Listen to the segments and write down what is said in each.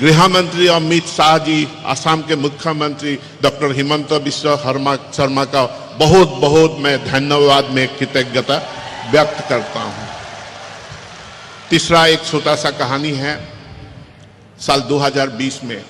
गृह मंत्री अमित शाह जी, असम के मुख्यमंत्री डॉक्टर हिमंत बिश्व शर्मा का बहुत बहुत मैं धन्यवाद में कृतज्ञता व्यक्त करता हूं। तीसरा एक छोटा सा कहानी है। साल 2020 में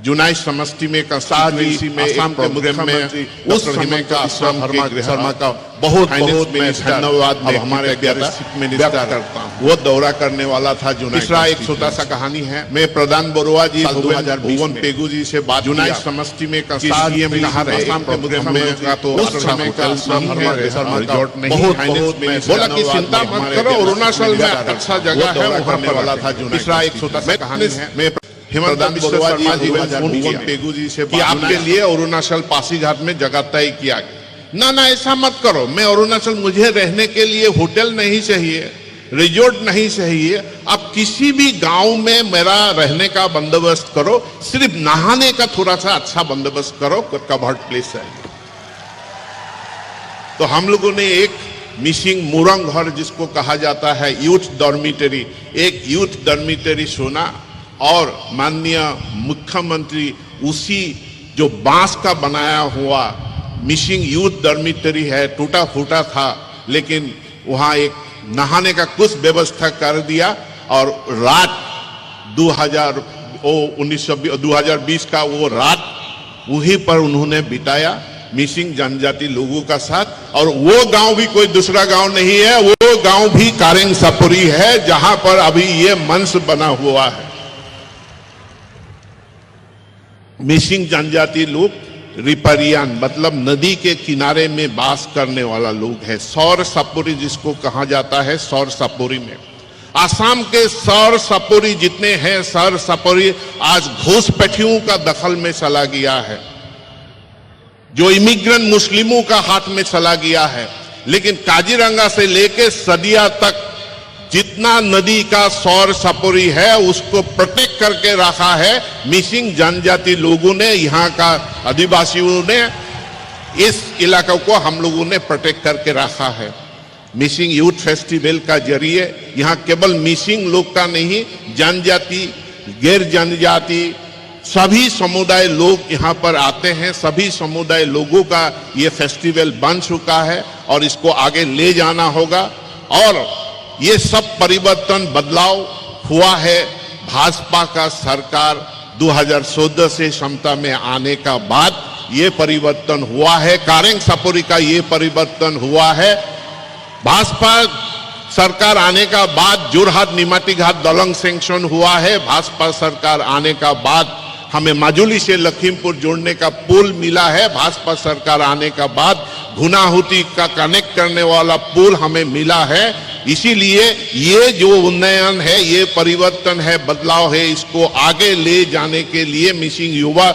जुनाई समष्टि में शाह जी में असम के मुख्यमंत्री उस समय का असम शर्मा का बहुत बहुत मैं धन्यवाद अब हमारे व्यक्त करता हूं। वो दौरा करने वाला था जुनाई। तीसरा एक छोटा सा कहानी है। मैं प्रधान बरुआ जी 2020 पेगू जी से बात जुनाई समष्टि में शाह जी में कहा रहे असम के मुख्यमंत्री का तो उस समय का शर्मा रिजॉर्ट नहीं बहुत बोला कि चिंता मत करो, अरुणाचल में अच्छा जगह है, वहां पर वाला था जुनाई। तीसरा एक छोटा सा कहानी है। मैं हिमंत बिश्व शर्मा जी को पेगू जी से कि आपके लिए अरुणाचल पासीघाट में जगह तय किया गया। ना ऐसा मत करो, मैं अरुणाचल मुझे रहने के लिए होटल नहीं चाहिए, रिजॉर्ट नहीं चाहिए, आप किसी भी गांव में मेरा रहने का बंदोबस्त करो, सिर्फ नहाने का थोड़ा सा अच्छा बंदोबस्त करो, कवर्ड प्लेस है। तो हम लोगों ने एक मिसिंग मुरंग घर जिसको कहा जाता है यूथ डॉर्मिटरी, एक यूथ डॉर्मिटरी सुना और माननीय मुख्यमंत्री उसी जो बांस का बनाया हुआ मिसिंग यूथ डॉर्मिटरी है, टूटा फूटा था, लेकिन वहां एक नहाने का कुछ व्यवस्था कर दिया और रात 2020 का वो रात वहीं पर उन्होंने बिताया मिसिंग जनजाति लोगों का साथ। और वो गांव भी कोई दूसरा गांव नहीं है, वो गांव भी कारेंग सपुरी है जहां पर अभी ये मंच बना हुआ है। मिसिंग जनजाति लोग रिपरियान मतलब नदी के किनारे में वास करने वाला लोग है। सौर सपुरी जिसको कहा जाता है, सौर सपुरी में आसाम के सौर सपुरी जितने हैं, सौर सपुरी आज घुसपैठियों का दखल में चला गया है, जो इमिग्रेंट मुस्लिमों का हाथ में चला गया है। लेकिन काजीरंगा से लेके सदिया तक जितना नदी का सौर सपुरी है उसको प्रोटेक्ट करके रखा है मिसिंग जनजाति लोगों ने, यहाँ का आदिवासियों ने इस इलाके को हम लोगों ने प्रोटेक्ट करके रखा है। मिसिंग यूथ फेस्टिवल का जरिए यहाँ केवल मिसिंग लोग का नहीं, जनजाति गैर जनजाति सभी समुदाय लोग यहाँ पर आते हैं। सभी समुदाय लोगों का ये फेस्टिवल बन चुका है और इसको आगे ले जाना होगा। और ये सब परिवर्तन बदलाव हुआ है भाजपा का सरकार 2014 से क्षमता में आने का बाद ये परिवर्तन हुआ है। कारेंग सपुरी का ये परिवर्तन हुआ है। भाजपा सरकार आने का बाद जोरहाट निमाती घाट दलंग सैंक्शन हुआ है। भाजपा सरकार आने का बाद हमें माजुली से लखीमपुर जोड़ने का पुल मिला है। भाजपा सरकार आने का बाद गुनाहुती का कनेक्ट करने वाला पुल हमें मिला है। इसीलिए ये जो उन्नयन है, ये परिवर्तन है, बदलाव है, इसको आगे ले जाने के लिए मिसिंग युवा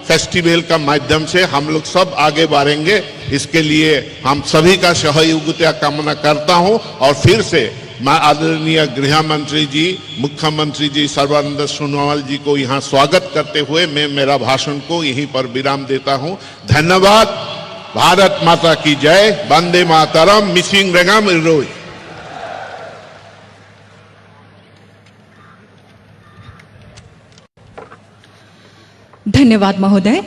फेस्टिवल का माध्यम से हम लोग सब आगे बढ़ेंगे। इसके लिए हम सभी का सहयोगिता कामना करता हूं और फिर से मैं आदरणीय गृह मंत्री जी, मुख्यमंत्री जी सर्बानंद सोनोवाल जी को यहाँ स्वागत करते हुए मैं मेरा भाषण को यहीं पर विराम देता हूँ। धन्यवाद। भारत माता की जय। वंदे मातरम। मिसिंग रेगाम इरोई। धन्यवाद महोदय।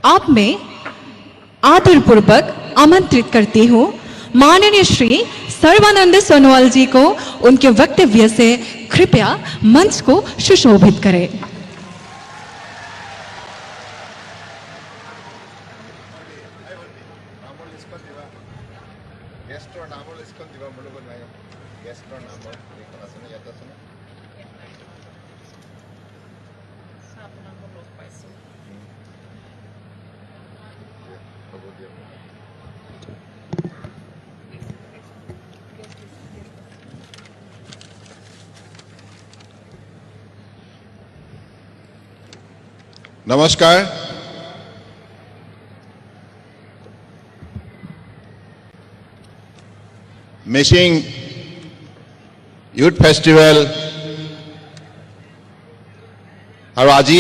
आप मैं आदरपूर्वक आमंत्रित करती हूँ माननीय श्री सर्बानंद सोनोवाल जी को उनके वक्तव्य से कृपया मंच को सुशोभित करें। नमस्कार। मिसिंग यूथ फेस्टिवल और आज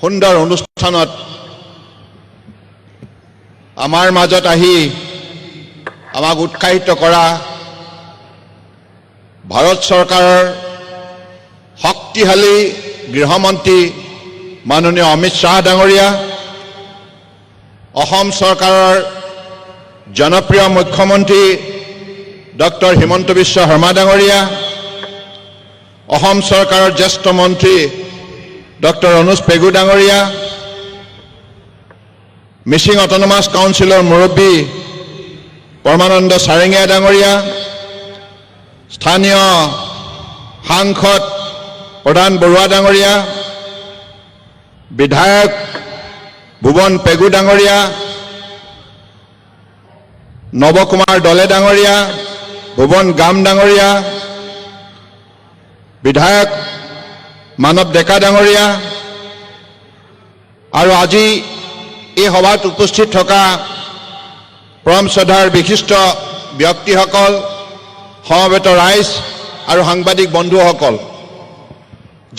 सुंदर अनुष्ठान आमार मजत आहि आमाक उत्साहित करा ভাৰত চৰকাৰৰ শক্তিশালী গৃহমন্ত্ৰী মাননীয় অমিত শ্বাহ ডাঙৰীয়া, অসম চৰকাৰৰ জনপ্ৰিয় মুখ্যমন্ত্ৰী ডক্টৰ হিমন্ত বিশ্ব শৰ্মা ডাঙৰীয়া, অসম চৰকাৰৰ জ্যেষ্ঠ মন্ত্ৰী ডক্টৰ অনুজ পেগু ডাঙৰীয়া, মিচিং অট'নমাছ কাউন্সিলৰ মুৰব্বী পৰমানন্দ সাৰেঙীয়া ডাঙৰীয়া, স্থানীয় সাংসদ প্ৰধান বৰুৱা ডাঙৰীয়া, বিধায়ক ভুৱন পেগু ডাঙৰীয়া, নৱকুমাৰ দলে ডাঙৰীয়া, ভুৱন গাম ডাঙৰীয়া, বিধায়ক মানৱ ডেকা ডাঙৰীয়া আৰু আজি এই সভাত উপস্থিত থকা পৰম শ্ৰদ্ধাৰ বিশিষ্ট ব্যক্তিসকল, সমবেত ৰাইজ আৰু সাংবাদিক বন্ধুসকল,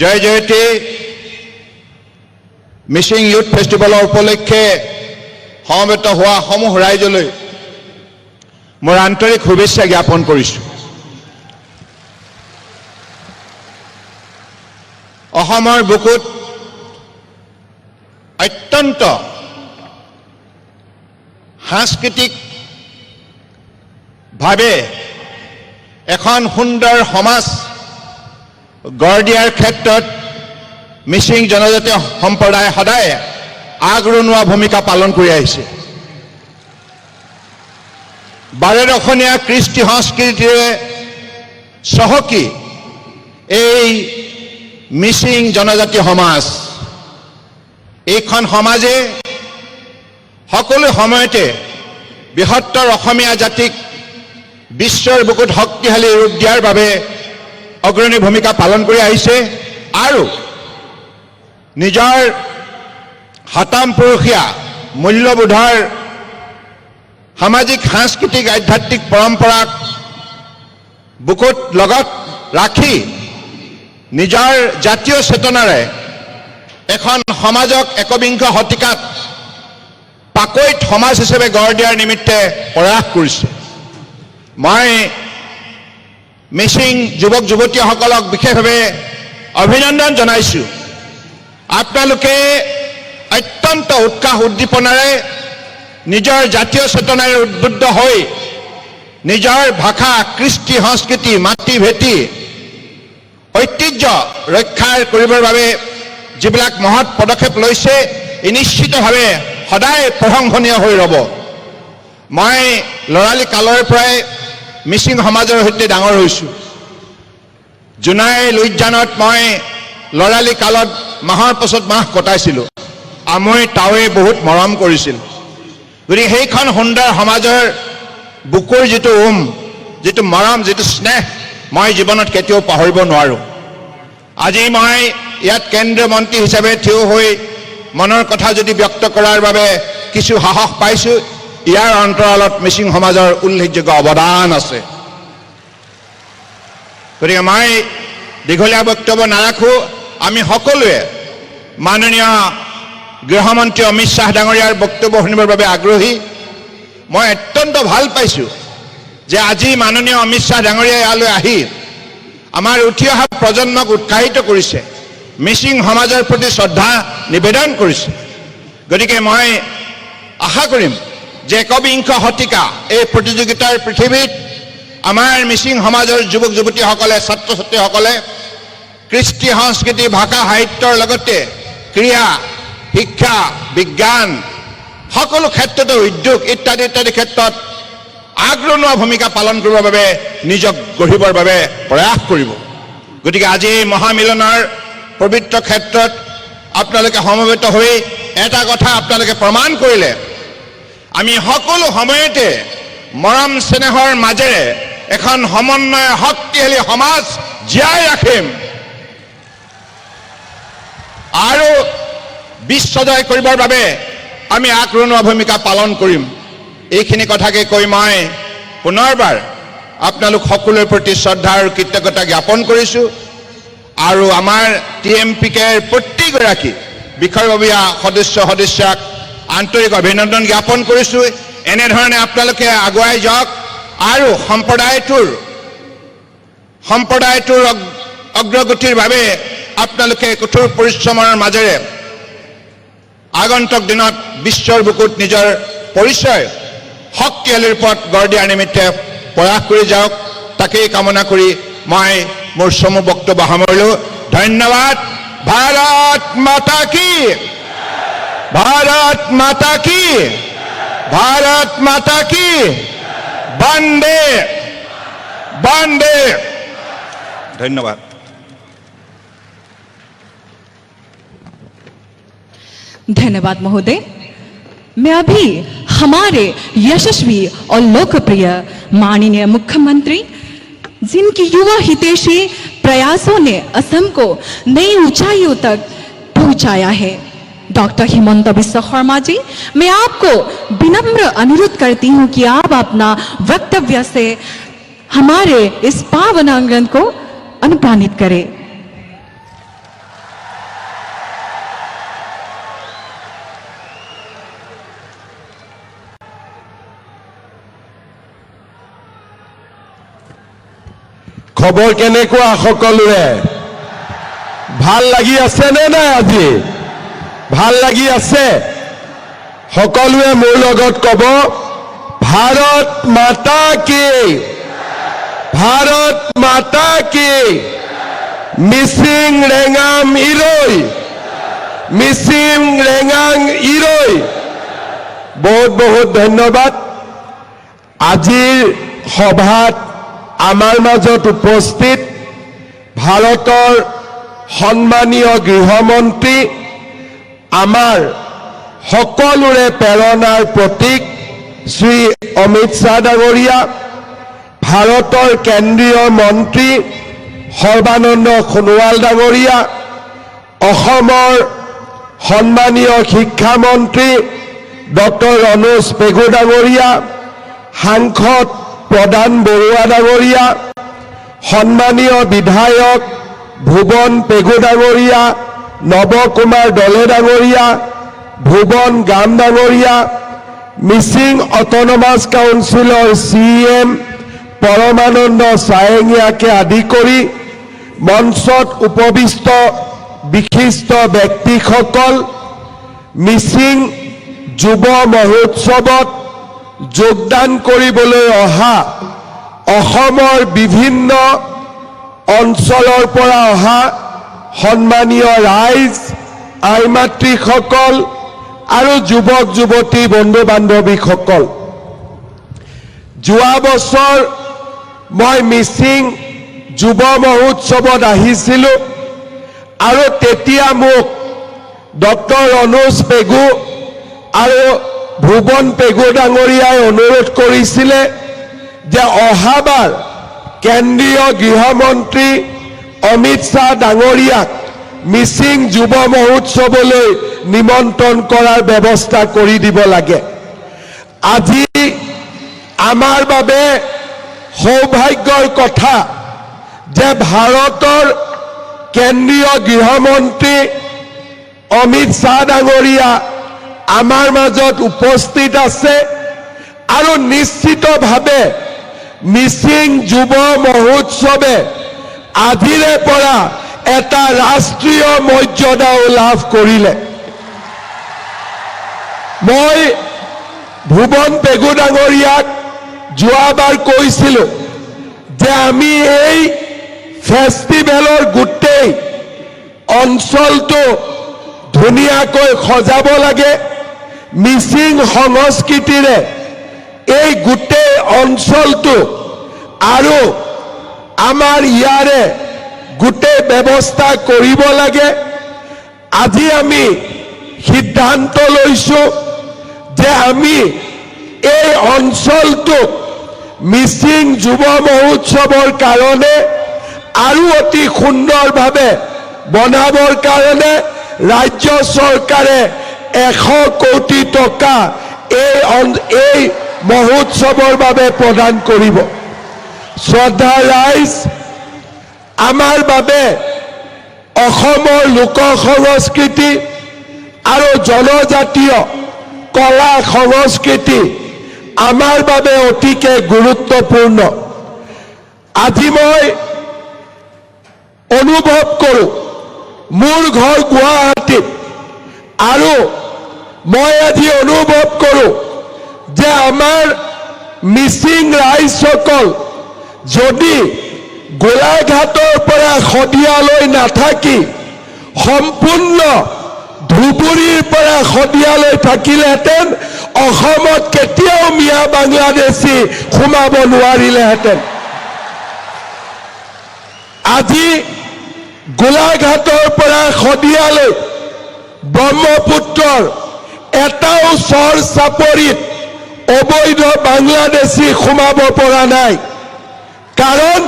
জয় জয়তে মিচিং ইউথ ফেষ্টিভেলৰ উপলক্ষে সমবেত হোৱা সমূহ ৰাইজলৈ মোৰ আন্তৰিক শুভেচ্ছা জ্ঞাপন কৰিছোঁ। অসমৰ বুকুত অত্যন্ত সাংস্কৃতিকভাৱে এখন সুন্দৰ সমাজ গঢ় দিয়াৰ ক্ষেত্ৰত মিচিং জনজাতীয় সম্প্ৰদায় সদায় আগৰণুৱা ভূমিকা পালন কৰি আহিছে। বাৰেৰখনীয়া কৃষ্টি সংস্কৃতিৰে চহকী এই মিচিং জনজাতীয় সমাজ, এইখন সমাজে সকলো সময়তে বৃহত্তৰ অসমীয়া জাতিক বিশ্বৰ বুকুত শক্তিশালী ৰূপ দিয়াৰ বাবে অগ্ৰণী ভূমিকা পালন কৰি আহিছে আৰু নিজৰ হাতাম পুৰুষীয়া মূল্যবোধৰ সামাজিক সাংস্কৃতিক আধ্যাত্মিক পৰম্পৰাক বুকুত লগত ৰাখি নিজৰ জাতীয় চেতনাৰে এখন সমাজক একবিংশ শতিকাত পাকৈত সমাজ হিচাপে গঢ় দিয়াৰ নিমিত্তে প্ৰয়াস কৰিছে। মই মিচিং যুৱক যুৱতীসকলক বিশেষভাৱে অভিনন্দন জনাইছোঁ। আপোনালোকে অত্যন্ত উৎসাহ উদ্দীপনাৰে নিজৰ জাতীয় চেতনাৰে উদ্বুদ্ধ হৈ নিজৰ ভাষা, কৃষ্টি সংস্কৃতি, মাতৃ ভেটি, ঐতিহ্য ৰক্ষা কৰিবৰ বাবে যিবিলাক মহৎ পদক্ষেপ লৈছে, ই নিশ্চিতভাৱে সদায় প্ৰশংসনীয় হৈ ৰ'ব। মই ল'ৰালি কালৰ পৰাই মিচিং সমাজৰ সৈতে ডাঙৰ হৈছোঁ। জোনাই লুইজানত মই ল'ৰালি কালত মাহৰ পাছত মাহ কটাইছিলোঁ। আমৈ তাৱে বহুত মৰম কৰিছিল। গতিকে সেইখন সুন্দৰ সমাজৰ বুকুৰ যিটো যিটো মৰম, যিটো স্নেহ মই জীৱনত কেতিয়াও পাহৰিব নোৱাৰোঁ। আজি মই ইয়াত কেন্দ্ৰীয় মন্ত্ৰী হিচাপে থিয় হৈ মনৰ কথা যদি ব্যক্ত কৰাৰ বাবে কিছু সাহস পাইছোঁ, ইয়াৰ অন্তৰালত মিচিং সমাজৰ উল্লেখযোগ্য অৱদান আছে। গতিকে মই দীঘলীয়া বক্তব্য নাৰাখোঁ। আমি সকলোৱে মাননীয় গৃহমন্ত্ৰী অমিত শ্বাহ ডাঙৰীয়াৰ বক্তব্য শুনিবৰ বাবে আগ্ৰহী। মই অত্যন্ত ভাল পাইছোঁ যে আজি মাননীয় অমিত শ্বাহ ডাঙৰীয়াই ইয়ালৈ আহি আমাৰ উঠি অহা প্ৰজন্মক উৎসাহিত কৰিছে, মিচিং সমাজৰ প্ৰতি শ্ৰদ্ধা নিবেদন কৰিছে। গতিকে মই আশা কৰিম যে একবিংশ শতিকা এই প্ৰতিযোগিতাৰ পৃথিৱীত আমাৰ মিচিং সমাজৰ যুৱক যুৱতীসকলে, ছাত্ৰ ছাত্ৰীসকলে কৃষ্টি সংস্কৃতি, ভাষা, সাহিত্যৰ লগতে ক্ৰীড়া, শিক্ষা, বিজ্ঞান সকলো ক্ষেত্ৰতে উদ্যোগ ইত্যাদি ইত্যাদি ক্ষেত্ৰত আগৰণুৱা ভূমিকা পালন কৰিবৰ বাবে নিজক গঢ়িবৰ বাবে প্ৰয়াস কৰিব। গতিকে আজি এই মহামিলনৰ পবিত্ৰ ক্ষেত্ৰত আপোনালোকে সমবেত হৈ এটা কথা আপোনালোকে প্ৰমাণ কৰিলে, আমি সকলো সময়তে মৰম চেনেহৰ মাজেৰে এখন সমন্বয় শক্তিশালী সমাজ জীয়াই ৰাখিম আৰু বিশ্ব জয় কৰিবৰ বাবে আমি আগৰণুৱা ভূমিকা পালন কৰিম। এইখিনি কথাকে কৈ মই পুনৰবাৰ আপোনালোক সকলোৰে প্ৰতি শ্ৰদ্ধা আৰু কৃতজ্ঞতা জ্ঞাপন কৰিছোঁ আৰু আমাৰ TMPKৰ প্ৰত্যেকগৰাকী বিষয়ববীয়া সদস্যাক আন্তৰিক অভিনন্দন জ্ঞাপন কৰিছোঁ। এনেধৰণে আপোনালোকে আগুৱাই যাওক আৰু সম্প্ৰদায়টোৰ সম্প্ৰদায়টোৰ অগ্ৰগতিৰ বাবে আপোনালোকে কঠোৰ পৰিশ্ৰমৰ মাজেৰে আগন্তুক দিনত বিশ্বৰ বুকুত নিজৰ পৰিচয় শক্তিশালী ৰূপত গঢ় দিয়াৰ নিমিত্তে প্ৰয়াস কৰি যাওক তাকেই কামনা কৰি মই মোৰ চমু বক্তব্য সামৰিলোঁ ধন্যবাদ ভাৰত মাতা কি ভাৰত মাতা কি ভাৰত মাতা কি বন্দে বন্দे धन्यवाद धन्यवाद महोदय। मैं अभी हमारे यशस्वी और लोकप्रिय माननीय मुख्यमंत्री जिनकी युवा हितैषी प्रयासों ने असम को नई ऊंचाइयों तक पहुंचाया है डॉक्टर हिमंत बिस्वा शर्मा जी, मैं आपको विनम्र अनुरोध करती हूं कि आप अपना वक्तव्य से हमारे इस पावन आंगन को अनुप्राणित करें। खबर केनेकुआ सकलोरे ভাল লাগি আছে নে নাই আজি ভাল লাগি আছে সকলোৱে মোৰ লগত কব ভাৰত মাতা কি भारत माता की मिसिंग रेंगाम इरोई मिसिंग रेंगाम इरोई बहुत बहुत धन्यवाद आजिर सभात आमार माजत उपस्थित भारतर सम्मानीय गृहमंत्री आमार सकलोरे प्रेरणार प्रतीक श्री अमित शाह डांगरिया भारतर केंद्रीय मंत्री सर्बानंद सोनोवाल डांगरिया अहोमर सम्मानीय शिक्षा मंत्री डॉक्टर रनोज पेगु डांगरिया सांसद प्रधान बरुआ डांगरिया सम्मानीय विधायक भुवन पेगु डांगरिया नवकुमार दले डांगरिया भुवन गाम डांगरिया मिसिंग ऑटोनोमास काउंसिलर सीएम परमानंद सायंगियाके आदि करी मंचत उपविष्ट विशिष्ट व्यक्तिসকল मिसिंग युव महोत्सवत योगदान কৰিবলৈ অহা অসমৰ বিভিন্ন অঞ্চলৰ পৰা অহা সম্মানীয় ৰাইজ আইমাতৃসকল আৰু যুৱক যুৱতী বন্ধু বান্ধৱীসকল যোৱা বছৰ মই মিसिंग যুৱ মহোৎসৱত আহিছিলো আৰু তেতিয়া মোক ডক্টৰ ৰনোজ পেগু আৰু ভুৱন পেগু ডাঙৰীয়াই অনুৰোধ কৰিছিলে যে অহাবাৰ কেন্দ্ৰীয় গৃহমন্ত্ৰী অমিত শাহ ডাঙৰীয়াক মিसिंग যুৱ মহোৎসৱলৈ নিমন্ত্ৰণ কৰাৰ ব্যৱস্থা কৰি দিব লাগে আজি আমাৰ বাবে সৌভাগ্যৰ কথা যে ভাৰতৰ কেন্দ্ৰীয় গৃহমন্ত্ৰী অমিত শাহ ডাঙৰীয়া আমাৰ মাজত উপস্থিত আছে আৰু নিশ্চিতভাৱে মিसिंग যুৱ মহোৎসৱে আজিৰে পৰা এটা ৰাষ্ট্ৰীয় মৰ্যাদাও লাভ কৰিলে মই ভুৱন পেগু ডাঙৰীয়াক যোৱাবাৰ কৈছিলো যে আমি এই ফেষ্টিভেলৰ গোটেই অঞ্চলটো ধুনীয়াকৈ সজাব লাগে মিसिंग সংস্কৃতিৰে এই গোটেই অঞ্চলটো আৰু আমাৰ ইয়াৰে গোটেই ব্যৱস্থা কৰিব লাগে আজি আমি সিদ্ধান্ত লৈছো যে আমি এই অঞ্চলটো মিसिंग যুৱ মহোৎসৱৰ কাৰণে আৰু অতি সুন্দৰভাৱে বনাবৰ কাৰণে ৰাজ্য চৰকাৰে 100 কোটি টকা এই মহোৎসৱৰ বাবে প্ৰদান কৰিব শ্ৰদ্ধা ৰাইজ আমাৰ বাবে অসমৰ লোক সংস্কৃতি আৰু জনজাতীয় কলা সংস্কৃতি আমাৰ বাবে অতিকে গুৰুত্বপূৰ্ণ আজি মই অনুভৱ কৰোঁ মোৰ ঘৰ গুৱাহাটীত আৰু মই আজি অনুভৱ কৰোঁ যে আমাৰ মিচিং ৰাইজসকল যদি গোলাঘাটৰ পৰা শদিয়ালৈ নাথাকি সম্পূৰ্ণ ধুবুৰীৰ পৰা শদিয়ালৈ থাকিলেহেঁতেন অসমত কেতিয়াও মিয়া বাংলাদেশী সোমাব নোৱাৰিলেহেঁতেন আজি গোলাঘাটৰ পৰা শদিয়ালৈ ব্ৰহ্মপুত্ৰৰ এটাও চৰ চাপৰিত অবৈধ বাংলাদেশী সোমাব পৰা নাই কাৰণ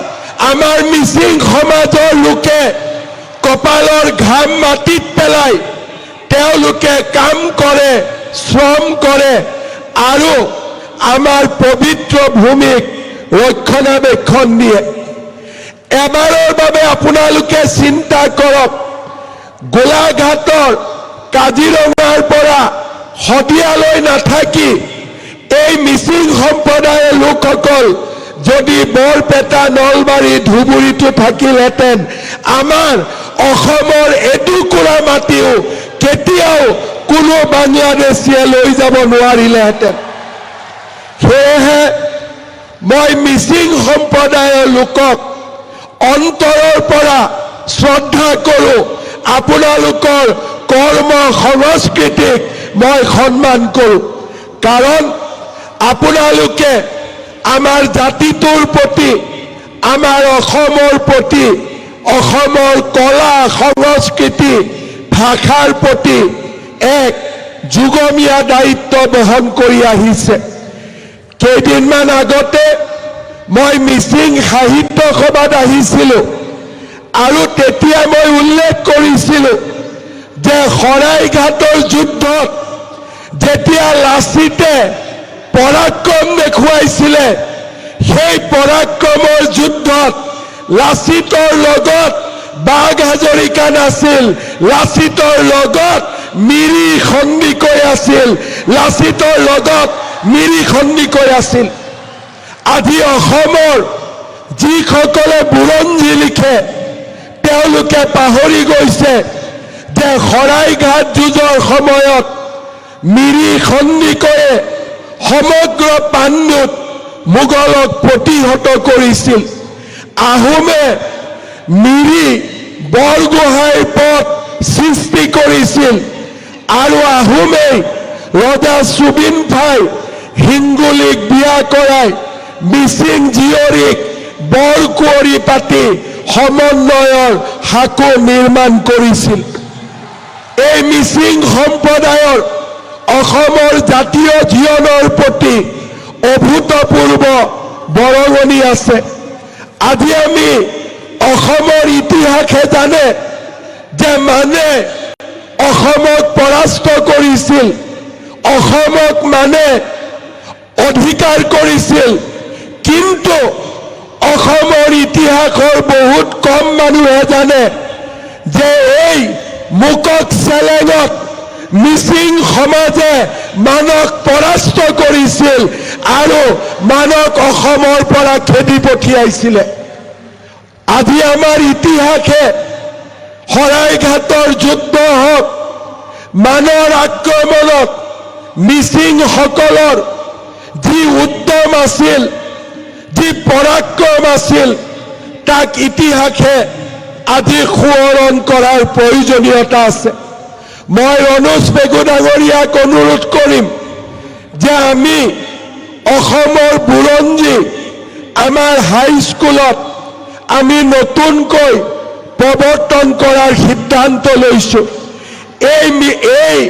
আমাৰ মিচিং সমাজৰ লোকে কপালৰ ঘাম মাটিত পেলাই তেওঁলোকে কাম কৰে শ্ৰম কৰে আৰু আমাৰ পবিত্ৰ ভূমিক ৰক্ষণাবেক্ষণ দিয়ে এবাৰৰ বাবে আপোনালোকে চিন্তা কৰক গোলাঘাটৰ কাজিৰঙাৰ পৰা শদিয়ালৈ নাথাকি এই মিচিং সম্প্ৰদায়ৰ লোকসকল যদি বৰপেটা নলবাৰী ধুবুৰীতো থাকিলহেঁতেন আমাৰ অসমৰ এটুকুৰা মাটিও কেতিয়াও কোনো বাংলাদেশীয়ে লৈ যাব নোৱাৰিলেহেঁতেন সেয়েহে মই মিচিং সম্প্ৰদায়ৰ লোকক অন্তৰৰ পৰা শ্ৰদ্ধা কৰোঁ আপোনালোকৰ কৰ্ম সংস্কৃতিক মই সন্মান কৰোঁ কাৰণ আপোনালোকে আমাৰ জাতিটোৰ প্ৰতি আমাৰ অসমৰ প্ৰতি অসমৰ কলা সংস্কৃতি ভাষাৰ প্ৰতি এক যুগমীয়া দায়িত্ব বহন কৰি আহিছে কেইদিনমান আগতে মই মিচিং সাহিত্য সভাত আহিছিলোঁ আৰু তেতিয়া মই উল্লেখ কৰিছিলোঁ যে শৰাইঘাটৰ যুদ্ধত যেতিয়া লাচিতে পৰাক্ৰম দেখুৱাইছিলে সেই পৰাক্ৰমৰ যুদ্ধত লাচিতৰ লগত বাঘ হাজৰিকা নাছিল লাচিতৰ লগত মিৰি সন্দিকৈ আছিল লাচিতৰ লগত মিৰি সন্দিকৈ আছিল আজি অসমৰ যিসকলে বুৰঞ্জী লিখে তেওঁলোকে পাহৰি গৈছে যে শৰাইঘাট যুঁজৰ সময়ত মিৰি সন্দিকৈয়ে সমগ্ৰ পাণ্ডুত মোগলক প্ৰতিহত কৰিছিল আহোমে মিৰি বৰগোহাঁইৰ পথ সৃষ্টি কৰিছিল আৰু আহোমে ৰজা সুবিনফাই হিংগুলীক বিয়া কৰাই মিচিং জীয়ৰীক বৰকুঁৱৰী পাতি সমন্বয়ৰ সাঁকো নিৰ্মাণ কৰিছিল এই মিচিং সম্প্ৰদায়ৰ অসমৰ জাতীয় জীৱনৰ প্ৰতি অভূতপূৰ্ব বৰঙণি আছে আজি আমি অসমৰ ইতিহাসে জানে যে মানে অসমক পৰাস্ত কৰিছিল অসমক মানে অধিকাৰ কৰিছিল কিন্তু অসমৰ ইতিহাসৰ বহুত কম মানুহে জানে যে এই মুকক চেলেঙত মিচিং সমাজে মানক পৰাস্ত কৰিছিল আৰু মানক অসমৰ পৰা খেদি পঠিয়াইছিলে আজি আমাৰ ইতিহাসে শৰাইঘাটৰ যুদ্ধ হওক মানৰ আক্ৰমণত মিচিংসকলৰ যি উদ্যম আছিল যি পৰাক্ৰম আছিল তাক ইতিহাসে আজি সোঁৱৰণ কৰাৰ প্ৰয়োজনীয়তা আছে মই ৰণোজ পেগু ডাঙৰীয়াক অনুৰোধ কৰিম যে আমি অসমৰ বুৰঞ্জী আমাৰ হাইস্কুলত আমি নতুনকৈ প্ৰৱৰ্তন কৰাৰ সিদ্ধান্ত লৈছোঁ এই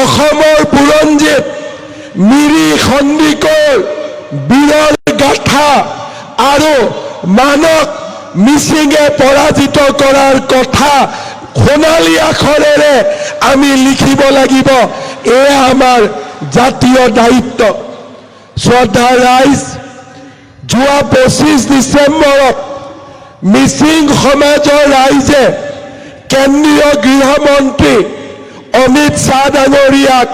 অসমৰ বুৰঞ্জীত মিৰি সন্দিকৈৰ বীৰৰ গাথা আৰু মানক মিচিঙে পৰাজিত কৰাৰ কথা সোণালী আখৰেৰে আমি লিখিব লাগিব এয়া আমাৰ জাতীয় দায়িত্ব শ্ৰদ্ধা ৰাইজ যোৱা 25 ডিচেম্বৰত মিচিং সমাজৰ ৰাইজে কেন্দ্ৰীয় গৃহমন্ত্ৰী অমিত শ্বাহ ডাঙৰীয়াক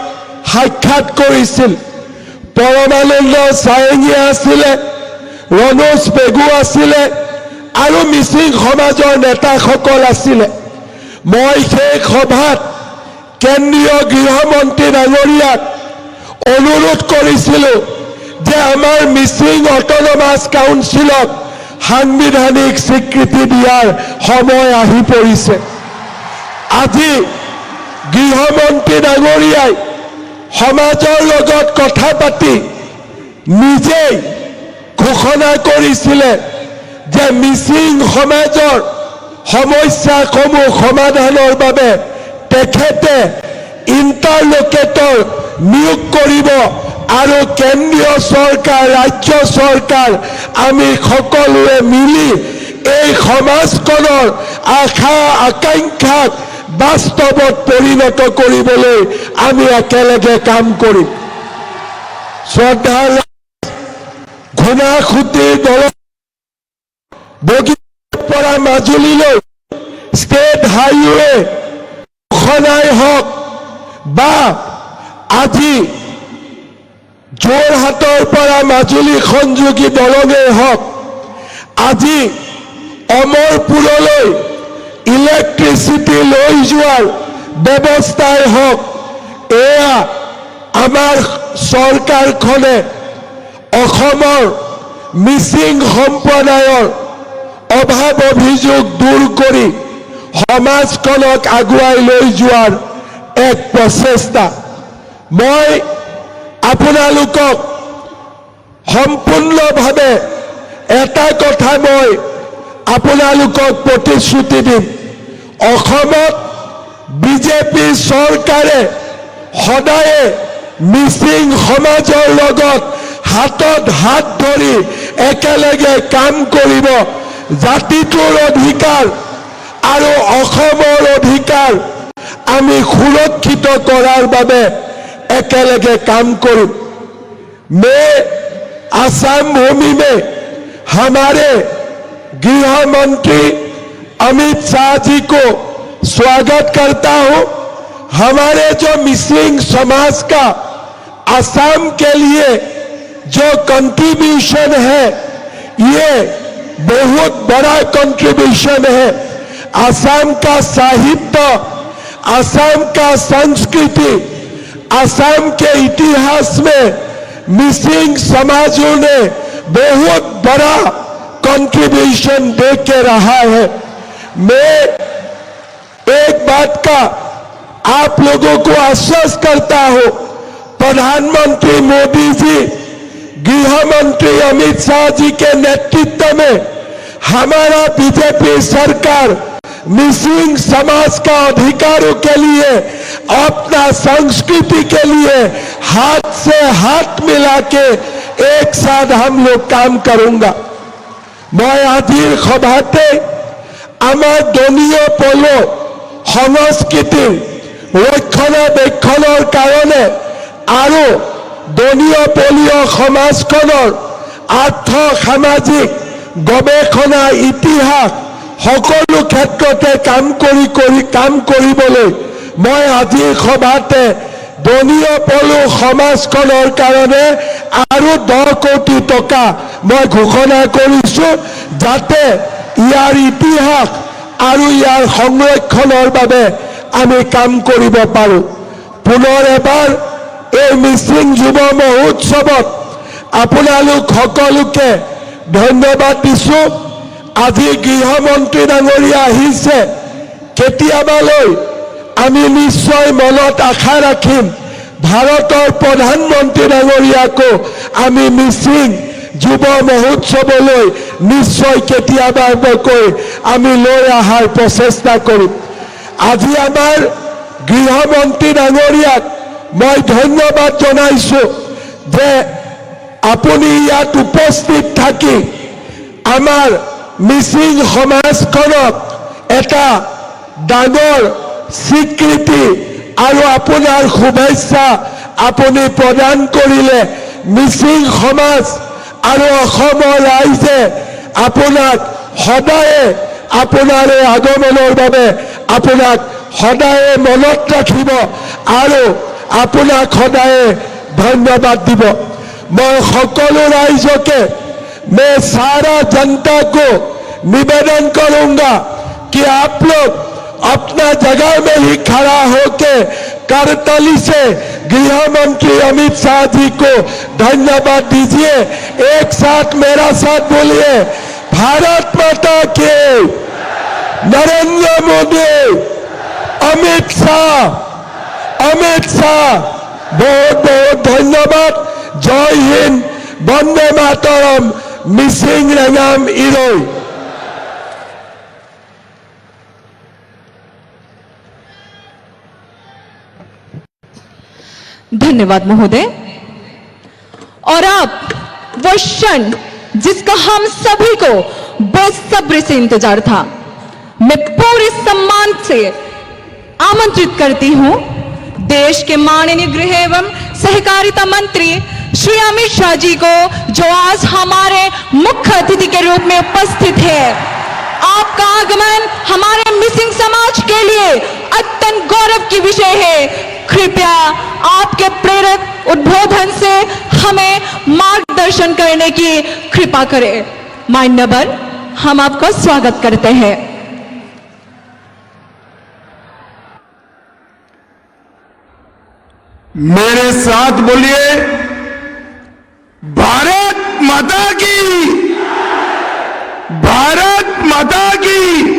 সাক্ষাৎ কৰিছিল পৰমানন্দ সায়ঙী আছিলে ৰণোজ পেগু আছিলে আৰু মিচিং সমাজৰ নেতাসকল আছিলে। মই সেই সভাত কেন্দ্ৰীয় গৃহমন্ত্ৰী ডাঙৰীয়াক অনুৰোধ কৰিছিলোঁ যে আমাৰ মিচিং অট'নমাছ কাউন্সিলক সাংবিধানিক স্বীকৃতি দিয়াৰ সময় আহি পৰিছে। আজি গৃহমন্ত্ৰী ডাঙৰীয়াই সমাজৰ লগত কথা পাতি নিজেই ঘোষণা কৰিছিলে যে মিচিং সমাজৰ সমস্যাসমূহ সমাধানৰ বাবে তেখেতে ইণ্টাৰলকেটৰ নিয়োগ কৰিব আৰু কেন্দ্ৰীয় চৰকাৰ ৰাজ্য চৰকাৰ আমি সকলোৱে মিলি এই সমাজখনৰ আশা আকাংক্ষাক বাস্তৱত পৰিণত কৰিবলৈ আমি একেলগে কাম কৰিম। শ্ৰদ্ধাৰ ঘূনাসুতিৰ দলত বগীবিলৰ পৰা মাজুলীলৈ ষ্টেট হাইৱে ঘোষণাই হওক বা আজি যোৰহাটৰ পৰা মাজুলী সংযোগী দলঙেই হওক, আজি অমৰপুৰলৈ ইলেক্ট্ৰিচিটি লৈ যোৱাৰ ব্যৱস্থাই হওক, এয়া আমাৰ চৰকাৰখনে অসমৰ মিচিং সম্প্ৰদায়ৰ অভাৱ অভিযোগ দূৰ কৰি সমাজখনক আগুৱাই লৈ যোৱাৰ এক প্ৰচেষ্টা। মই আপোনালোকক সম্পূৰ্ণভাৱে এটা কথা মই আপোনালোকক প্ৰতিশ্ৰুতি দিম, অসমত বিজেপি চৰকাৰে সদায়ে মিচিং সমাজৰ লগত হাতত হাত ধৰি একেলগে কাম কৰিব। জাতিটোৰ অধিকাৰ আৰু অসমৰ অধিকাৰ আমি সুৰক্ষিত কৰাৰ বাবে একেলগে কাম কৰিম। मैं आसाम भूमि में हमारे गृह मंत्री अमित शाह जी को स्वागत करता हूं। हमारे जो मिसिंग समाज का आसाम के लिए जो कंट्रीब्यूशन है, ये बहुत बड़ा कंट्रीब्यूशन है। आसाम का साहित्य, आसाम का संस्कृति, आसाम के इतिहास में मिसिंग समाजों ने बहुत बड़ा कंट्रीब्यूशन दे के रहा है। मैं एक बात का आप लोगों को आश्वस्त करता हूं, प्रधानमंत्री मोदी जी, गृह मंत्री अमित शाह जी के नेतृत्व में हमारा बीजेपी सरकार मिसिंग समाज का अधिकारों के लिए, अपना संस्कृति के लिए हाथ से हाथ मिला के एक साथ हम लोग काम करूंगा। मैं आजिर सभाते आमार दलीय पलो संस्कृति रक्षणाबेक्षणर कारणे आरो दलीय पलीय समाजखনৰ आर्थ सामाजिक गवेषणा इतिहास সকলো ক্ষেত্ৰতে কাম কৰিবলৈ মই আজি সভাতে দলীয় পলু সমাজখনৰ কাৰণে আৰু 10 কোটি টকা মই ঘোষণা কৰিছো, যাতে ইয়াৰ ইতিহাস আৰু ইয়াৰ সংৰক্ষণৰ বাবে আমি কাম কৰিব পাৰো। পুনৰ এবাৰ এই মিচিং যুৱ মহোৎসৱত আপোনালোক সকলোকে ধন্যবাদ দিছো। আজি গৃহমন্ত্ৰী ডাঙৰীয়া আহিছে, কেতিয়াবালৈ আমি নিশ্চয় মনত আশা ৰাখিম ভাৰতৰ প্ৰধানমন্ত্ৰী ডাঙৰীয়াকো আমি মিচিং যুৱ মহোৎসৱলৈ নিশ্চয় কেতিয়াবাকৈ আমি লৈ অহাৰ প্ৰচেষ্টা কৰিম। আজি আমাৰ গৃহমন্ত্ৰী ডাঙৰীয়াক মই ধন্যবাদ জনাইছো যে আপুনি ইয়াত উপস্থিত থাকি আমাৰ মিচিং সমাজখনক এটা ডাঙৰ স্বীকৃতি আৰু আপোনাৰ শুভেচ্ছা আপুনি প্ৰদান কৰিলে। মিচিং সমাজ আৰু অসমৰ ৰাইজে আপোনাক সদায়ে আপোনাৰ এই আগমনৰ বাবে আপোনাক সদায়ে মনত ৰাখিব আৰু আপোনাক সদায়ে ধন্যবাদ দিব। मैं সকলো राइजों के, मैं सारा जनता को निवेदन करूंगा कि आप लोग अपना जगह में ही खड़ा होके करताली से गृह मंत्री अमित शाह जी को धन्यवाद दीजिए। एक साथ मेरा साथ बोलिए, भारत माता की, नरेंद्र मोदी, अमित शाह, बहुत बहुत धन्यवाद। जय हिंद, वंदे मातरम, मिसिंग रेंगाम इरोई। धन्यवाद महोदय। और अब वो क्षण जिसका हम सभी को बेसब्री से इंतजार था, मैं पूरे सम्मान से आमंत्रित करती हूं देश के माननीय गृह एवं सहकारिता मंत्री श्री अमित शाह जी को, जो आज हमारे मुख्य अतिथि के रूप में उपस्थित है। आपका आगमन हमारे मिसिंग समाज के लिए अत्यंत गौरव की विषय है। कृपया आपके प्रेरक उद्बोधन से हमें मार्गदर्शन करने की कृपा करें। मान्यवर, हम आपका स्वागत करते हैं। मेरे साथ बोलिए, भारत माता की, भारत माता की।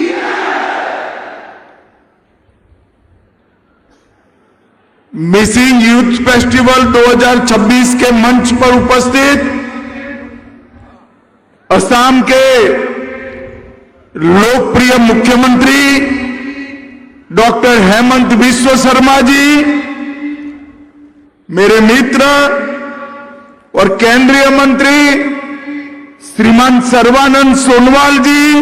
मिसिंग यूथ फेस्टिवल 2026 के मंच पर उपस्थित असम के लोकप्रिय मुख्यमंत्री डॉक्टर हेमंत बिस्वा शर्मा जी, मेरे मित्र और केंद्रीय मंत्री श्रीमान सर्बानंद सोनोवाल जी,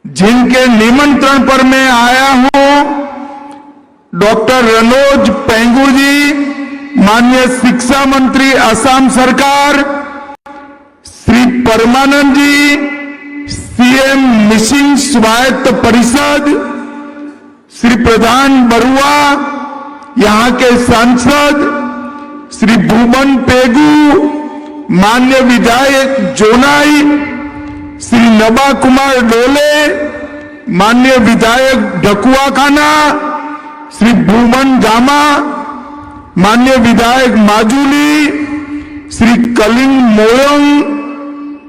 जिनके निमंत्रण पर मैं आया हूं, डॉक्टर रनोज पेंगू जी, माननीय शिक्षा मंत्री असम सरकार, श्री परमानंद जी, सीएम मिसिंग स्वायत्त परिषद, श्री प्रधान बरुआ, यहां के सांसद श्री भूमन पेगू, माननीय विधायक जोनाई, श्री नबा कुमार डोले, माननीय विधायक ढकुआखाना, श्री भूमन गामा, माननीय विधायक माजुली, श्री कलिंग मोयोंग,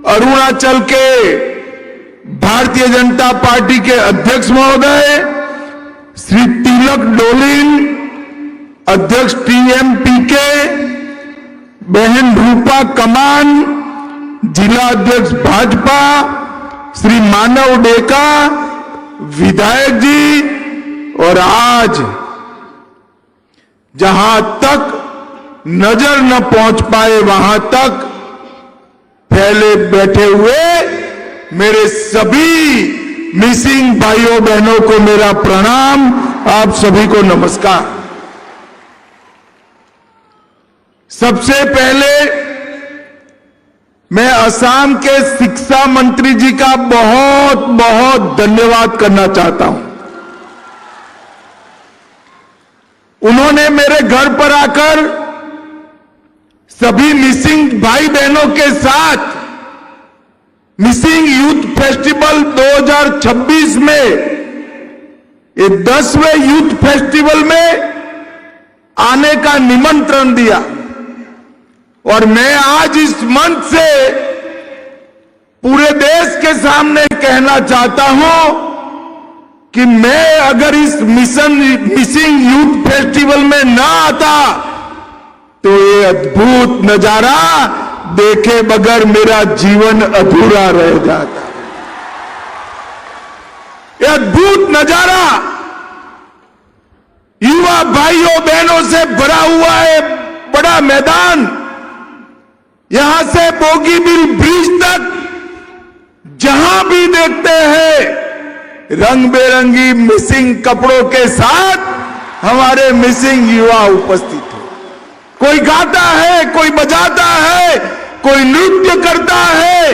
अरुणाचल के भारतीय जनता पार्टी के अध्यक्ष महोदय, श्री तिलक डोलिन, अध्यक्ष टीएमपीके, बहन रूपा कमान, जिला अध्यक्ष भाजपा, श्री मानव डेका, विधायक जी, और आज जहां तक नजर न पहुंच पाए वहां तक फैले बैठे हुए मेरे सभी मिसिंग भाइयों बहनों को मेरा प्रणाम, आप सभी को नमस्कार। सबसे पहले मैं असम के शिक्षा मंत्री जी का बहुत बहुत धन्यवाद करना चाहता हूं। उन्होंने मेरे घर पर आकर सभी मिसिंग भाई बहनों के साथ मिसिंग यूथ फेस्टिवल 2026 में, ये 10वें यूथ फेस्टिवल में आने का निमंत्रण दिया। और मैं आज इस मंच से पूरे देश के सामने कहना चाहता हूं कि मैं अगर इस मिसिंग यूथ फेस्टिवल में ना आता तो ये अद्भुत नजारा देखे बगैर मेरा जीवन अधूरा रह जाता। ये अद्भुत नजारा युवा भाइयों बहनों से भरा हुआ है, बड़ा मैदान, यहां से बोगीबिल ब्रिज तक जहां भी देखते हैं रंग बेरंगी मिसिंग कपड़ों के साथ हमारे मिसिंग युवा उपस्थित है। कोई गाता है, कोई बजाता है, कोई नृत्य करता है,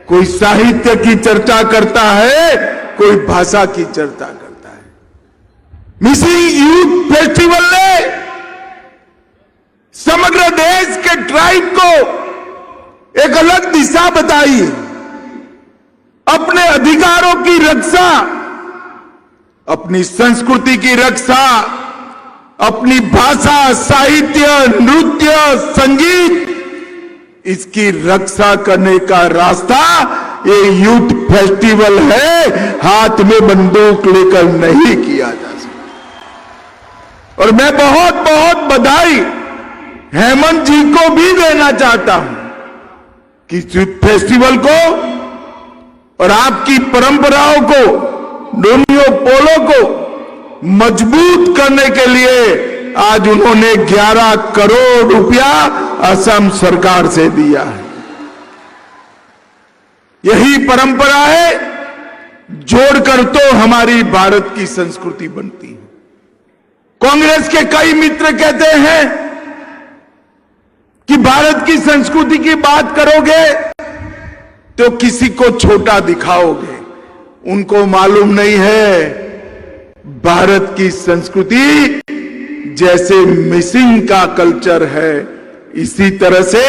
कोई साहित्य की चर्चा करता है, कोई भाषा की चर्चा करता है। मिसिंग यूथ फेस्टिवल ने समग्र देश के ट्राइब को एक अलग दिशा बताई है। अपने अधिकारों की रक्षा, अपनी संस्कृति की रक्षा, अपनी भाषा, साहित्य, नृत्य, संगीत, इसकी रक्षा करने का रास्ता ये यूथ फेस्टिवल है, हाथ में बंदूक लेकर नहीं किया जा सकता। और मैं बहुत बहुत बधाई हेमंत जी को भी देना चाहता हूं कि यूथ फेस्टिवल को और आपकी परंपराओं को, डोनियो पोलो को मजबूत करने के लिए आज उन्होंने 11 करोड़ रुपया असम सरकार से दिया है। यही परंपरा है, जोड़कर तो हमारी भारत की संस्कृति बनती है। कांग्रेस के कई मित्र कहते हैं कि भारत की संस्कृति की बात करोगे तो किसी को छोटा दिखाओगे। उनको मालूम नहीं है भारत की संस्कृति जैसे मिसिंग का कल्चर है, इसी तरह से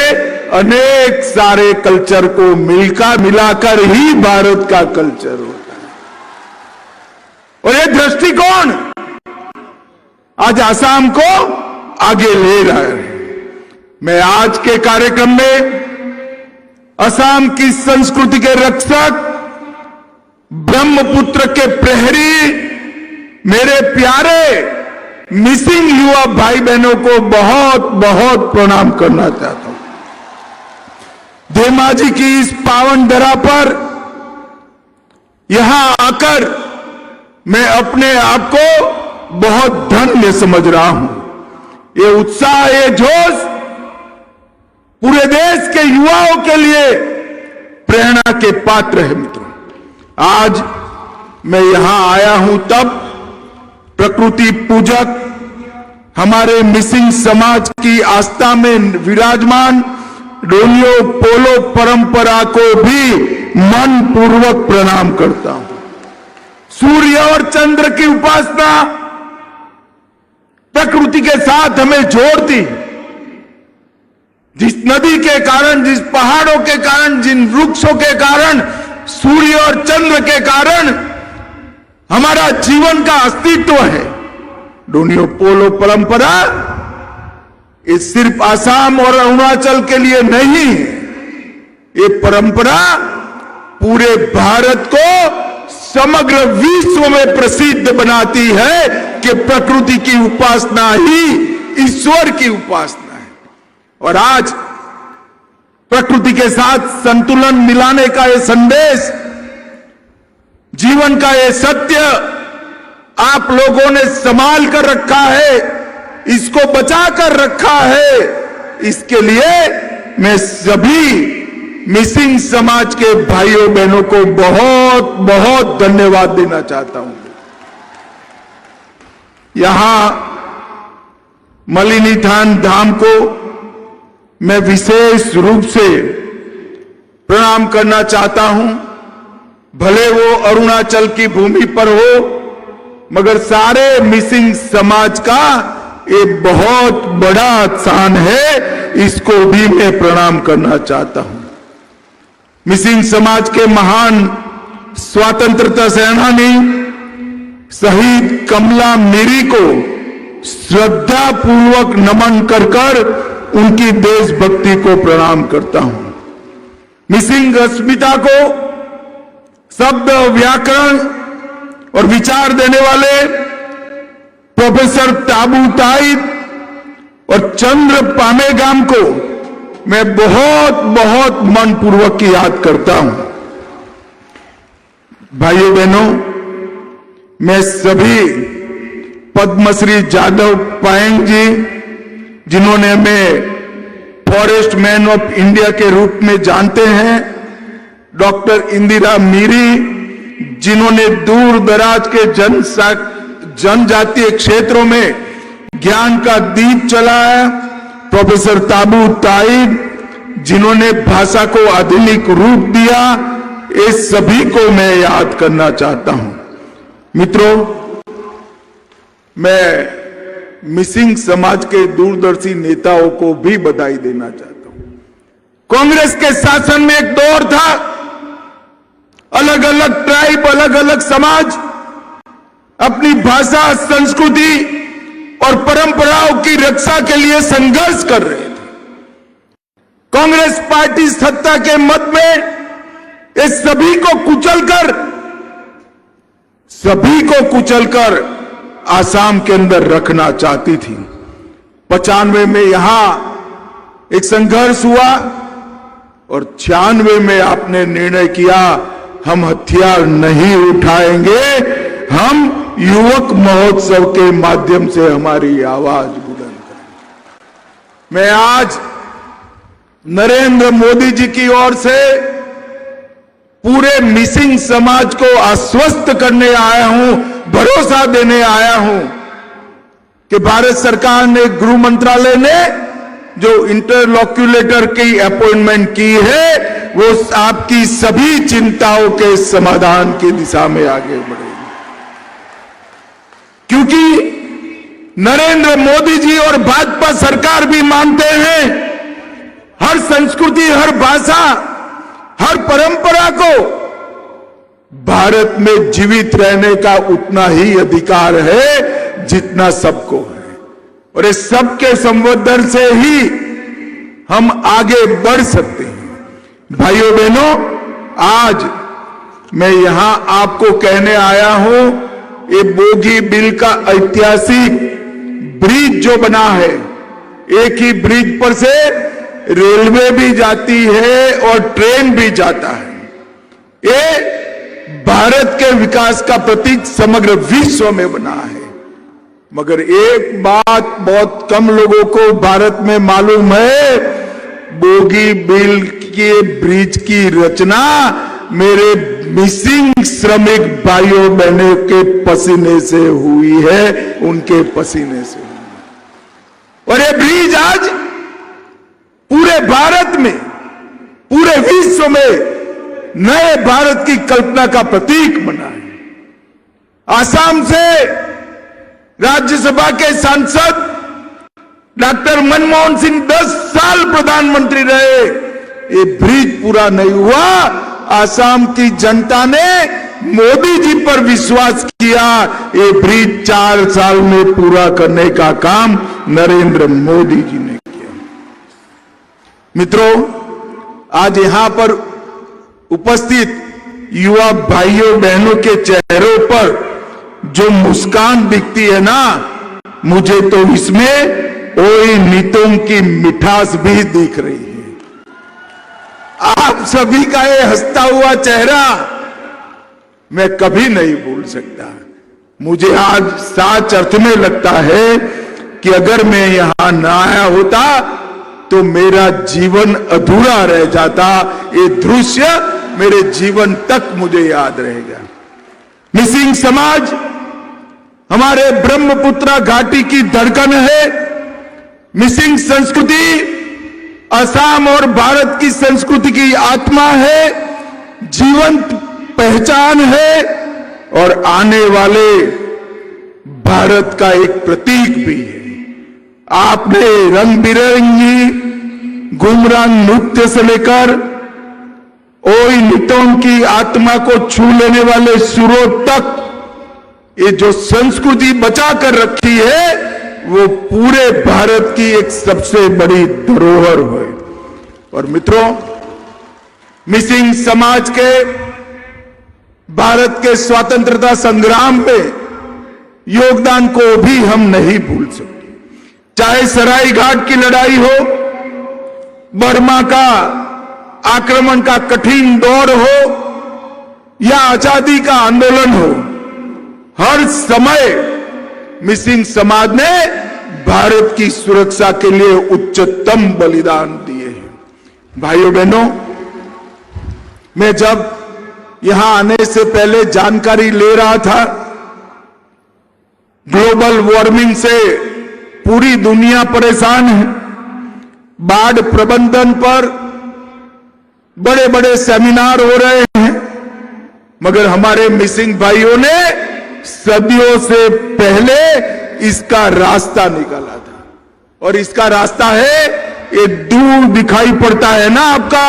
अनेक सारे कल्चर को मिलाकर ही भारत का कल्चर होता है। और ये दृष्टिकोण आज असम को आगे ले रहा है। मैं आज के कार्यक्रम में असम की संस्कृति के रक्षक, ब्रह्मपुत्र के प्रहरी, मेरे प्यारे मिसिंग युवा भाई बहनों को बहुत बहुत प्रणाम करना चाहता हूं। धेमाजी की इस पावन धरा पर यहां आकर मैं अपने आप को बहुत धन्य समझ रहा हूं। ये उत्साह, ये जोश पूरे देश के युवाओं के लिए प्रेरणा के पात्र है। मित्रों, आज मैं यहां आया हूं तब प्रकृति पूजक, हमारे मिसिंग समाज की आस्था में विराजमान डोनियो पोलो परंपरा को भी मन पूर्वक प्रणाम करता हूं। सूर्य और चंद्र की उपासना प्रकृति के साथ हमें जोड़ती। जिस नदी के कारण, जिस पहाड़ों के कारण, जिन वृक्षों के कारण, सूर्य और चंद्र के कारण हमारा जीवन का अस्तित्व है। डोनियो पोलो परंपरा ये सिर्फ असम और अरुणाचल के लिए नहीं है, ये परंपरा पूरे भारत को समग्र विश्व में प्रसिद्ध बनाती है कि प्रकृति की उपासना ही ईश्वर की उपासना है। और आज प्रकृति के साथ संतुलन मिलाने का ये संदेश, जीवन का ये सत्य आप लोगों ने संभाल कर रखा है, इसको बचा कर रखा है। इसके लिए मैं सभी मिसिंग समाज के भाइयों बहनों को बहुत बहुत धन्यवाद देना चाहता हूं। यहां मलिनीथान धाम को मैं विशेष रूप से प्रणाम करना चाहता हूं। भले वो अरुणाचल की भूमि पर हो, मगर सारे मिसिंग समाज का ये बहुत बड़ा स्थान है, इसको भी मैं प्रणाम करना चाहता हूं। मिसिंग समाज के महान स्वतंत्रता सेनानी शहीद कमला मीरी को श्रद्धा पूर्वक नमन कर उनकी देशभक्ति को प्रणाम करता हूं। मिसिंग अस्मिता को शब्द, व्याकरण और विचार देने वाले प्रोफेसर ताबू ताइद और चंद्र पामेगाम को मैं बहुत बहुत मनपूर्वक याद करता हूं। भाइयों बहनों, मैं सभी पद्मश्री जादव पायेंग जी, जिन्होंने हमें फॉरेस्ट मैन ऑफ इंडिया के रूप में जानते हैं, डॉक्टर इंदिरा मीरी, जिन्होंने दूर दराज के जनजातीय क्षेत्रों में ज्ञान का दीप जलाया, प्रोफेसर ताबू ताइद, जिन्होंने भाषा को आधुनिक रूप दिया, ये सभी को मैं याद करना चाहता हूं। मित्रों, मैं मिसिंग समाज के दूरदर्शी नेताओं को भी बधाई देना चाहता हूं। कांग्रेस के शासन में एक दौर था अलग अलग ट्राइब, अलग अलग समाज अपनी भाषा, संस्कृति और परंपराओं की रक्षा के लिए संघर्ष कर रहे थे। कांग्रेस पार्टी सत्ता के मद में इस सभी को कुचलकर आसाम के अंदर रखना चाहती थी। 95 में यहां एक संघर्ष हुआ और 96 में आपने निर्णय किया हम हथियार नहीं उठाएंगे, हम युवक महोत्सव के माध्यम से हमारी आवाज बुलंद करेंगे। मैं आज नरेंद्र मोदी जी की ओर से पूरे मिसिंग समाज को आश्वस्त करने आया हूं, भरोसा देने आया हूं कि भारत सरकार ने, गृह मंत्रालय ने जो इंटरलॉक्यूलेटर की अपॉइंटमेंट की है वो आपकी सभी चिंताओं के समाधान की दिशा में आगे बढ़ेगी। क्योंकि नरेंद्र मोदी जी और भाजपा सरकार भी मानते हैं हर संस्कृति, हर भाषा, हर परंपरा को भारत में जीवित रहने का उतना ही अधिकार है जितना सबको है, और इस सबके संवर्धन से ही हम आगे बढ़ सकते हैं। भाइयों बहनों, आज मैं यहां आपको कहने आया हूं, ये बोगी बिल का ऐतिहासिक ब्रिज जो बना है, एक ही ब्रिज पर से रेलवे भी जाती है और ट्रेन भी जाता है। ये भारत के विकास का प्रतीक समग्र विश्व में बना है। मगर एक बात बहुत कम लोगों को भारत में मालूम है, बोगी बिल के ब्रिज की रचना मेरे मिसिंग श्रमिक भाइयों बहनों के पसीने से हुई है, उनके पसीने से हुई है। और ये ब्रिज आज पूरे भारत में, पूरे विश्व में नए भारत की कल्पना का प्रतीक बना है। आसाम से राज्यसभा के सांसद डॉक्टर मनमोहन सिंह 10 साल प्रधानमंत्री रहे, ये ब्रिज पूरा नहीं हुआ। आसाम की जनता ने मोदी जी पर विश्वास किया, ये ब्रिज 4 साल में पूरा करने का काम नरेंद्र मोदी जी ने किया। मित्रों, आज यहां पर उपस्थित युवा भाइयों बहनों के चेहरों पर जो मुस्कान दिखती है ना, मुझे तो इसमें ओई नितों की मिठास भी दिख रही है। आप सभी का ये हंसता हुआ चेहरा मैं कभी नहीं भूल सकता। मुझे आज सच अर्थ में लगता है कि अगर मैं यहां न आया होता तो मेरा जीवन अधूरा रह जाता। ये दृश्य मेरे जीवन तक मुझे याद रहेगा। मिसिंग समाज हमारे ब्रह्मपुत्र घाटी की धड़कन है। मिसिंग संस्कृति असम और भारत की संस्कृति की आत्मा है, जीवंत पहचान है और आने वाले भारत का एक प्रतीक भी है। आपने रंग बिरंगी गुमराह नृत्य से लेकर ओई नितों की आत्मा को छू लेने वाले सुरों तक ये जो संस्कृति बचा कर रखी है वो पूरे भारत की एक सबसे बड़ी धरोहर है। और मित्रों, मिसिंग समाज के भारत के स्वतंत्रता संग्राम में योगदान को भी हम नहीं भूल सकते। चाहे सराय घाट की लड़ाई हो, बर्मा का आक्रमण का कठिन दौर हो या आजादी का आंदोलन हो, हर समय मिसिंग समाज ने भारत की सुरक्षा के लिए उच्चतम बलिदान दिए हैं। भाइयों बहनों, मैं जब यहां आने से पहले जानकारी ले रहा था, ग्लोबल वार्मिंग से पूरी दुनिया परेशान है। बाढ़ प्रबंधन पर बड़े बड़े सेमिनार हो रहे हैं, मगर हमारे मिसिंग भाइयों ने सदियों से पहले इसका रास्ता निकाला था। और इसका रास्ता है, ये दूर दिखाई पड़ता है ना आपका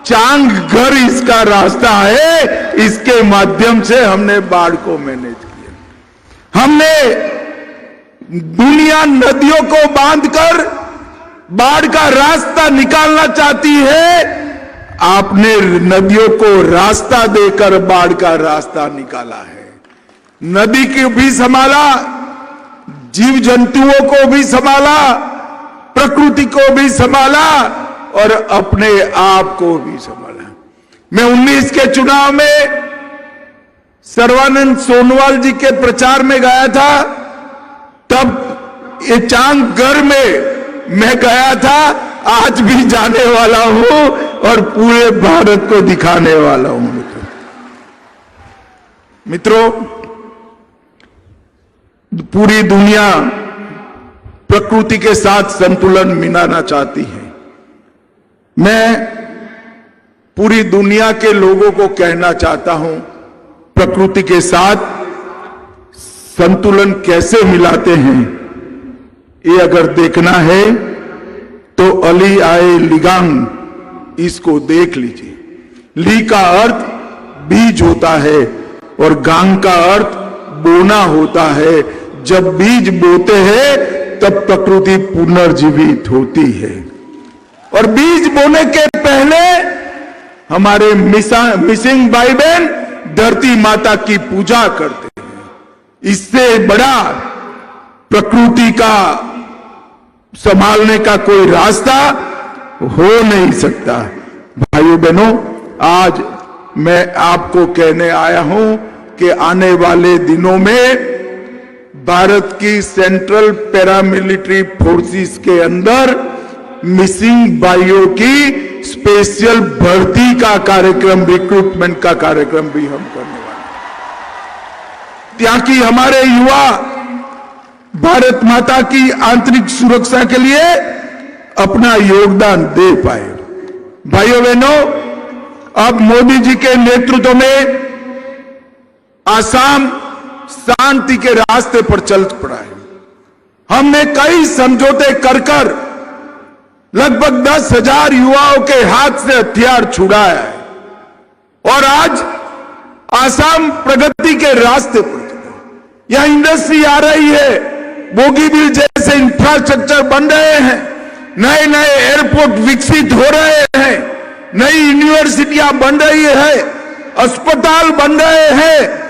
चांगघर इसका रास्ता है, इसके माध्यम से हमने बाढ़ को मैनेज किया। हमने दुनिया नदियों को बांधकर बाढ़ का रास्ता निकालना चाहती है, आपने नदियों को रास्ता देकर बाढ़ का रास्ता निकाला है। नदी को भी संभाला, जीव जंतुओं को भी संभाला, प्रकृति को भी संभाला और अपने आप को भी संभाला। मैं 19 के चुनाव में सर्बानंद सोनोवाल जी के प्रचार में गया था, तब ये चांगघर में मैं गया था, आज भी जाने वाला हूं और पूरे भारत को दिखाने वाला हूं। मित्रों, पूरी दुनिया प्रकृति के साथ संतुलन मिलाना चाहती है। मैं पूरी दुनिया के लोगों को कहना चाहता हूं, प्रकृति के साथ संतुलन कैसे मिलाते हैं, ये अगर देखना है तो अली आए लिगांग इसको देख लीजिए। ली का अर्थ बीज होता है और गांग का अर्थ बोना होता है। जब बीज बोते हैं तब प्रकृति पुनर्जीवित होती है। और बीज बोने के पहले हमारे मिसिंग भाई बहन धरती माता की पूजा करते हैं। इससे बड़ा प्रकृति का संभालने का कोई रास्ता हो नहीं सकता। भाइयों बहनों, आज मैं आपको कहने आया हूं कि आने वाले दिनों में भारत की सेंट्रल पैरामिलिट्री फोर्सेस के अंदर मिसिंग भाइयों की स्पेशल भर्ती का कार्यक्रम, रिक्रूटमेंट का कार्यक्रम भी हम करने वाले हैं, ताकि हमारे युवा भारत माता की आंतरिक सुरक्षा के लिए अपना योगदान दे पाए। भाइयों बहनों, अब मोदी जी के नेतृत्व में आसाम शांति के रास्ते पर चल पड़ा है। हमने कई समझौते कर कर लगभग 10,000 युवाओं के हाथ से हथियार छुड़ाया है और आज आसाम प्रगति के रास्ते पर चला है। यहां इंडस्ट्री आ रही है, बोगीबिल जैसे इंफ्रास्ट्रक्चर बन रहे हैं, नए नए एयरपोर्ट विकसित हो रहे हैं, नई यूनिवर्सिटियां बन रही है, अस्पताल बन रहे हैं,